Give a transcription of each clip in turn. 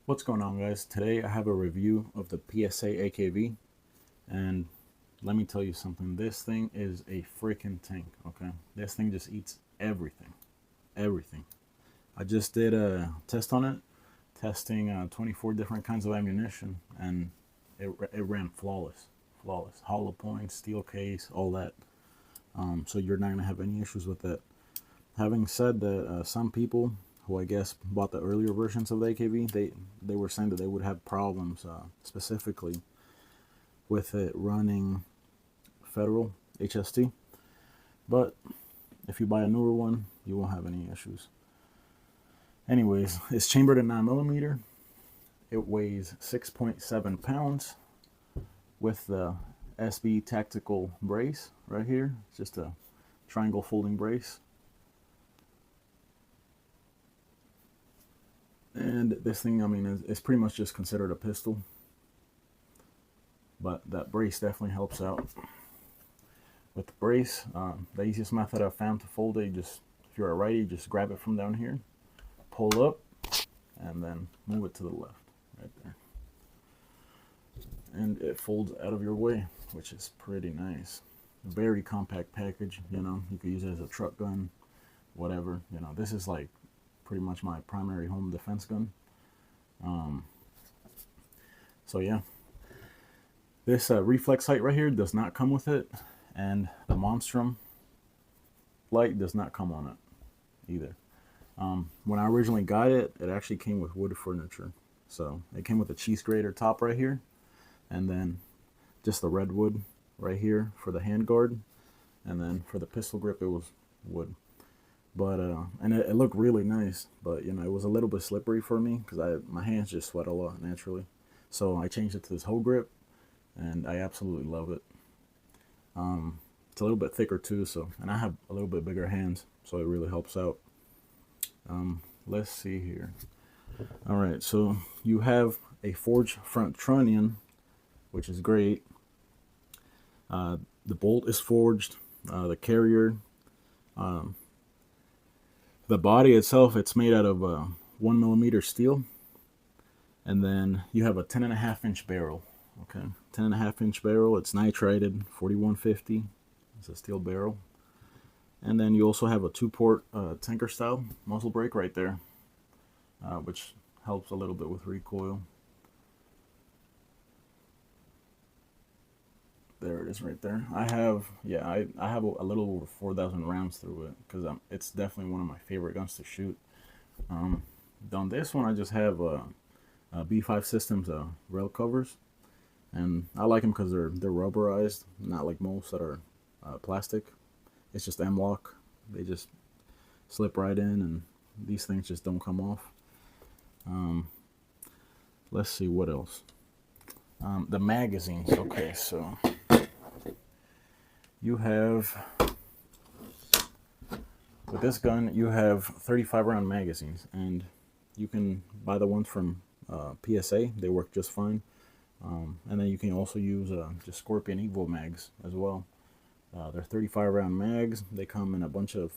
What's going on, guys? Today I have a review of the Psa AKV, and let me tell you something. This thing is a freaking tank, okay? This thing just eats everything. Everything. I just did a test on it, testing 24 different kinds of ammunition, and it ran flawless. Flawless. Hollow points, steel case, all that. So you're not going to have any issues with that. Having said that, some people who I guess bought the earlier versions of the AKV, they were saying that they would have problems specifically with it running Federal HST. But if you buy a newer one, you won't have any issues. Anyways, it's chambered at 9mm. It weighs 6.7 pounds with the SB tactical brace right here. It's just a triangle folding brace. And this thing, I mean, is pretty much just considered a pistol. But that brace definitely helps out. With the brace, the easiest method I've found to fold it, if you're a righty, just grab it from down here, pull up, and then move it to the left, right there. And it folds out of your way, which is pretty nice. Very compact package, you know, you could use it as a truck gun, whatever, you know. This is like pretty much my primary home defense gun. So yeah, this reflex sight right here does not come with it, and the Monstrum light does not come on it either. When I originally got it, it actually came with wood furniture. So it came with a cheese grater top right here, and then just the redwood right here for the handguard, and then for the pistol grip it was wood. But and it looked really nice, but you know, it was a little bit slippery for me because my hands just sweat a lot naturally. So I changed it to this whole grip, and I absolutely love it. It's a little bit thicker too, so, and I have a little bit bigger hands, so it really helps out. Let's see here. All right, so you have a forged front trunnion, which is great. The bolt is forged. The carrier. The body itself, it's made out of 1mm steel, and then you have a 10.5-inch barrel. Okay, 10.5-inch barrel. It's nitrated 4150. It's a steel barrel, and then you also have a 2-port tanker style muzzle brake right there, which helps a little bit with recoil. There it is right there. I have a little over 4,000 rounds through it because it's definitely one of my favorite guns to shoot. On this one, I just have B5 Systems rail covers, and I like them because they're rubberized, not like most that are plastic. It's just M-lock. They just slip right in, and these things just don't come off. Let's see what else. The magazines. Okay, so you have, with this gun, you have 35 round magazines, and you can buy the ones from PSA. They work just fine. And then you can also use just Scorpion Evo mags as well. They're 35 round mags. They come in a bunch of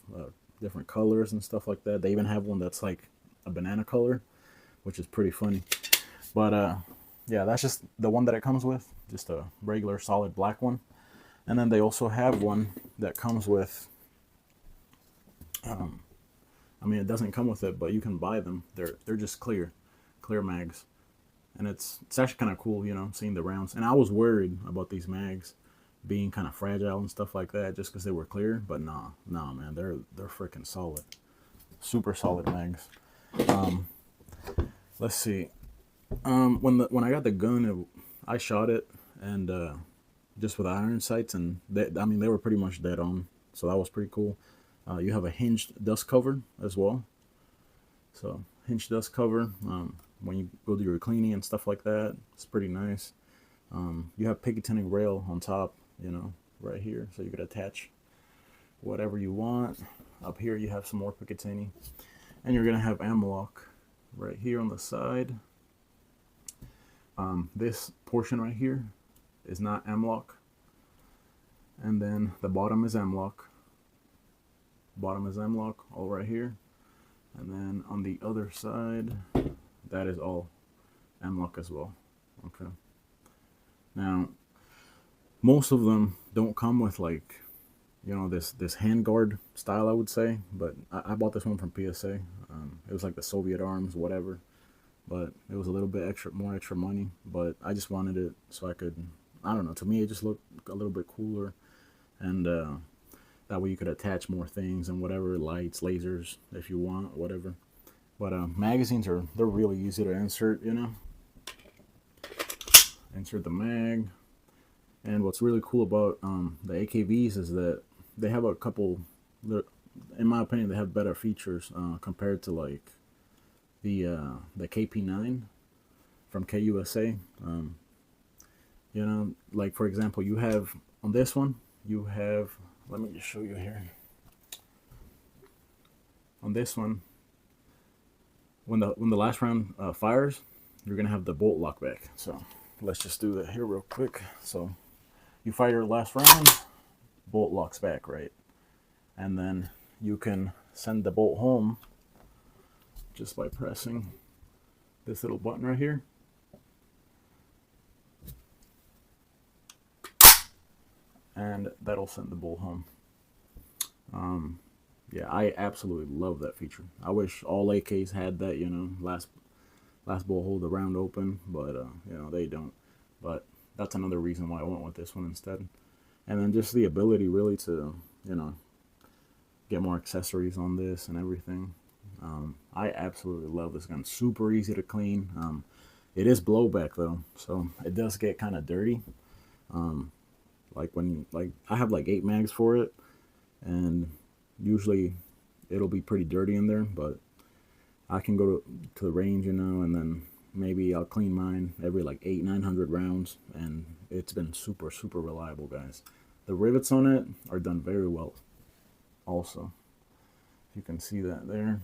different colors and stuff like that. They even have one that's like a banana color, which is pretty funny. But yeah, that's just the one that it comes with, just a regular solid black one. And then they also have one that comes with, I mean, it doesn't come with it, but you can buy them. They're just clear mags, and it's actually kind of cool, you know, seeing the rounds. And I was worried about these mags being kind of fragile and stuff like that, just because they were clear. But nah, man, they're freaking solid, super solid mags. Let's see. When I got the gun, I shot it, and just with iron sights, and I mean, they were pretty much dead on, so that was pretty cool. You have a hinged dust cover as well. So hinged dust cover, when you go do your cleaning and stuff like that, it's pretty nice. You have Picatinny rail on top, you know, right here, so you could attach whatever you want. Up here you have some more Picatinny, and you're gonna have M-lock right here on the side. This portion right here is not M-lock, and then the bottom is M-lock. Bottom is M-lock, all right here, and then on the other side, that is all and luck as well. Okay. Now, most of them don't come with like, you know, this handguard style, I would say. But I bought this one from PSA. It was like the Soviet arms, whatever. But it was a little bit more extra money. But I just wanted it so I could, I don't know. To me, it just looked a little bit cooler, and that way you could attach more things and whatever, lights, lasers, if you want, whatever. But magazines they're really easy to insert. You know, insert the mag. And what's really cool about the AKVs is that they have a couple, in my opinion, they have better features compared to like the KP9 from KUSA. You know, like for example, you have on this one, you have, let me just show you here. On this one, when the last round fires, you're gonna have the bolt lock back. So let's just do that here real quick. So you fire your last round, bolt locks back, right? And then you can send the bolt home just by pressing this little button right here. And that'll send the bolt home. Yeah, I absolutely love that feature. I wish all AKs had that, you know, last bolt hold the round open, but you know, they don't. But that's another reason why I went with this one instead. And then just the ability really to, you know, get more accessories on this and everything. I absolutely love this gun. Super easy to clean. It is blowback though, so it does get kind of dirty. Like I have like 8 mags for it, and usually it'll be pretty dirty in there, but I can go to the range, you know, and then maybe I'll clean mine every like 900 rounds, and it's been super reliable, guys. The rivets on it are done very well also. You can see that there.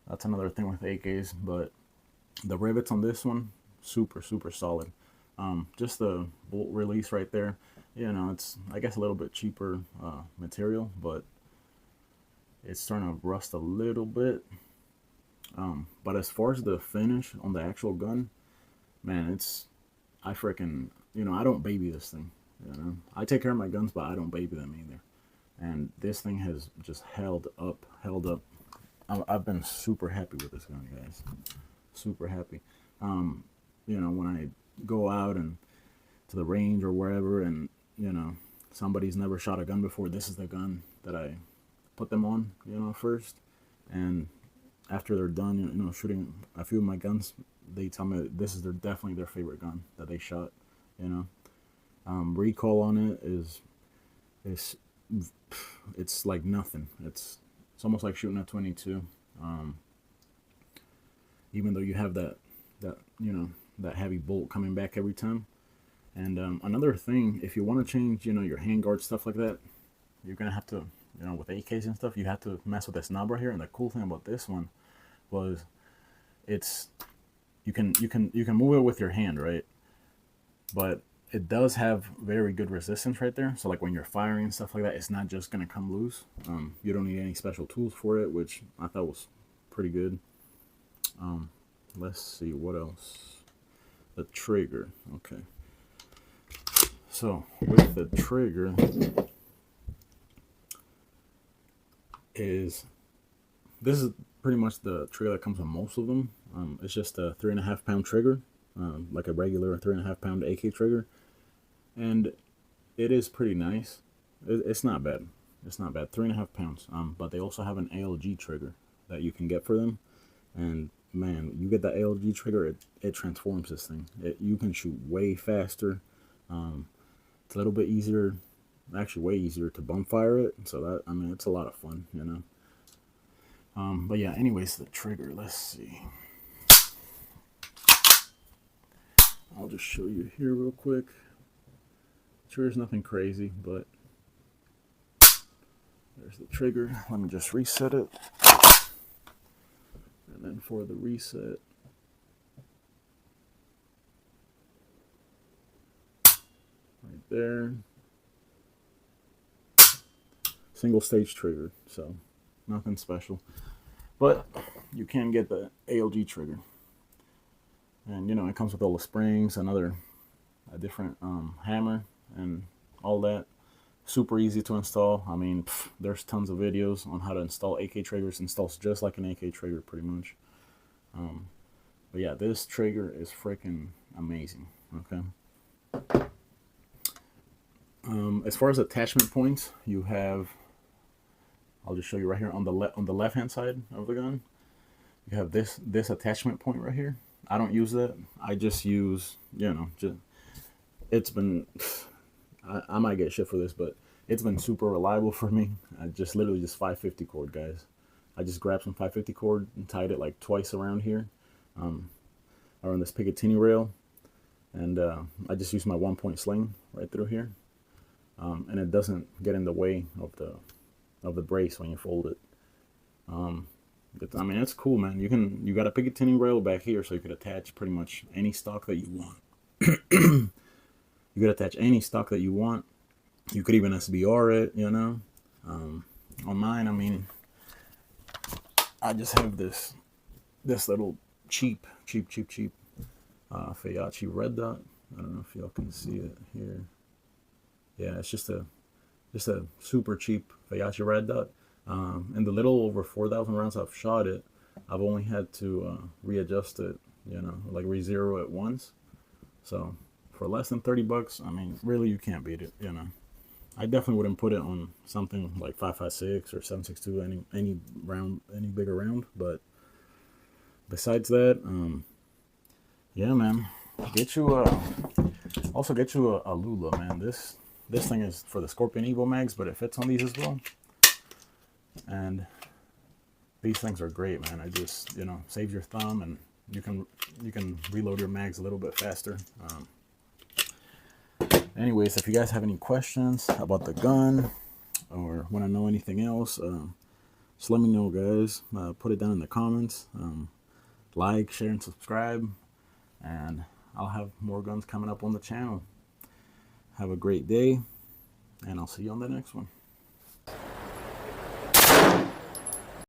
That's another thing with AKs, but the rivets on this one, super solid. Just the bolt release right there, you know, it's, I guess, a little bit cheaper material, but it's starting to rust a little bit. But as far as the finish on the actual gun, man, I freaking, you know, I don't baby this thing, you know. I take care of my guns, but I don't baby them either. And this thing has just held up. I've been super happy with this gun, guys. Super happy. You know, when I go out and to the range or wherever, and you know, somebody's never shot a gun before, this is the gun that I put them on, you know, first. And after they're done, you know, shooting a few of my guns, they tell me this is definitely their favorite gun that they shot, you know. Recoil on it it's like nothing. It's almost like shooting a 22. Even though you have that you know, that heavy bolt coming back every time. And another thing, if you want to change, you know, your handguard, stuff like that, you're gonna have to, you know, with AKs and stuff, you have to mess with this knob right here. And the cool thing about this one was you can move it with your hand, right? But it does have very good resistance right there. So like when you're firing and stuff like that, it's not just gonna come loose. You don't need any special tools for it, which I thought was pretty good. Let's see what else. The trigger. Okay. So with the trigger this is pretty much the trigger that comes with most of them. It's just a 3.5 pound trigger, like a regular 3.5 pound AK trigger, and it is pretty nice. It's not bad. It's not bad. 3.5 pounds. But they also have an ALG trigger that you can get for them, and man, you get that ALG trigger, it transforms this thing. You can shoot way faster. It's a little bit easier, actually way easier to bump fire it. So that, I mean, it's a lot of fun, you know. But yeah, anyways, the trigger, let's see. I'll just show you here real quick. Trigger's nothing crazy, but there's the trigger. Let me just reset it. And then for the reset, right there, single stage trigger, so nothing special, but you can get the ALG trigger. And you know, it comes with all the springs, another a different hammer, and all that. Super easy to install. I mean, there's tons of videos on how to install AK triggers. Installs just like an AK trigger, pretty much. But yeah, this trigger is freaking amazing. Okay. As far as attachment points, you have. I'll just show you right here on the left hand side of the gun. You have this attachment point right here. I don't use that. I just use, you know, it's been. I might get shit for this, but it's been super reliable for me. I just literally just 550 cord, guys. I just grabbed some 550 cord and tied it like twice around here, around this Picatinny rail, and I just use my 1-point sling right through here, and it doesn't get in the way of the brace when you fold it. I mean, it's cool, man. You got a Picatinny rail back here, so you could attach pretty much any stock that you want. You could attach any stock that you want. You could even SBR it, you know. On mine, I mean, I just have this little cheap Faiachi red dot. I don't know if y'all can see it here. Yeah, it's just a super cheap Faiachi red dot. And the little over 4,000 rounds I've shot it, I've only had to readjust it, you know, like re-zero it once. So for less than 30 bucks, I mean, really, you can't beat it, you know. I definitely wouldn't put it on something like 5.56 or 7.62, any bigger round. But besides that, yeah, man, also get you a Lula, man. This thing is for the Scorpion Evo mags, but it fits on these as well. And these things are great, man. I just, you know, saves your thumb, and you can reload your mags a little bit faster. Anyways, if you guys have any questions about the gun or want to know anything else, just let me know, guys. Put it down in the comments. Like, share, and subscribe. And I'll have more guns coming up on the channel. Have a great day, and I'll see you on the next one.